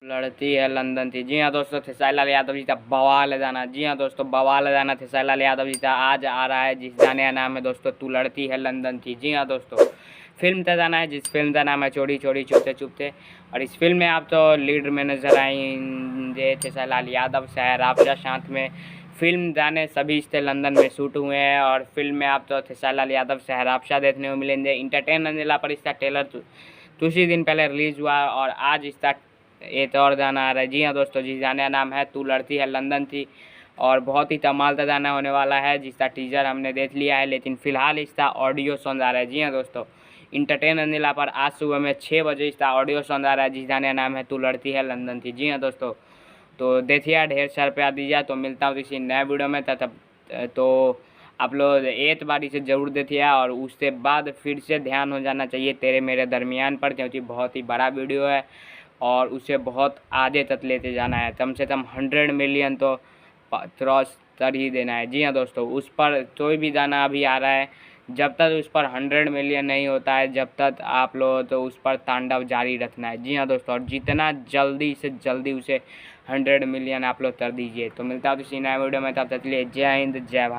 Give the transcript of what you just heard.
लड़ती है लंदन थी। जी हाँ दोस्तों, खेसारी यादव जी का बवाल गाना। जी हाँ दोस्तों, बवाल गाना खेसारी यादव जी का आज आ रहा है, जिस गाने का नाम है दोस्तों तू लड़ती है लंदन थी। जी हाँ दोस्तों, फिल्म का गाना है, जिस फिल्म का नाम है चोरी चोरी चुपते चुपते। और इस फिल्म में आप तो लीड में नजर आएंगे खेसारी यादव, शायर आपका साथ में। फिल्म गाने सभी इससे लंदन में शूट हुए हैं और फिल्म में आप तो खेसारी यादव, शहर आपशा देखने को मिलेंगे। इंटरटेन जिला पर इसका ट्रेलर कुछ ही दिन पहले रिलीज हुआ और आज इसका एक और गाना आ रहा है। जी हाँ दोस्तों, जिस गाने का नाम है तू लड़ती है लंदन थी और बहुत ही कमाल का गाना होने वाला है, जिसका टीजर हमने देख लिया है, लेकिन फिलहाल इसका ऑडियो सॉन्ग आ रहा है। जी हाँ दोस्तों, इंटरटेन अनिला पर आज सुबह में 6 बजे इसका ऑडियो सॉन्ग आ रहा है, जिस गाने का नाम है तू लड़ती है लंदन थी। जी हाँ दोस्तों, तो देखिए, ढेर सारा प्यार दीजिए। तो मिलता हूँ किसी नए वीडियो में, तब तो आप लोग एक बार इसे ज़रूर देखिए और उसके बाद फिर से ध्यान हो जाना चाहिए तेरे मेरे दरमियान पर, क्योंकि बहुत ही बड़ा वीडियो है और उसे बहुत आगे तक लेते जाना है। कम से कम 100 मिलियन तो क्रॉस कर ही देना है। जी हाँ दोस्तों, उस पर कोई भी गाना अभी आ रहा है, जब तक उस पर 100 मिलियन नहीं होता है, जब तक आप लोग तो उस पर तांडव जारी रखना है। जी हाँ दोस्तों, और जितना जल्दी से जल्दी उसे 100 मिलियन आप लोग कर दीजिए। तो मिलता है किसी नए वीडियो में, तब तक के लिए जय हिंद जय भारत।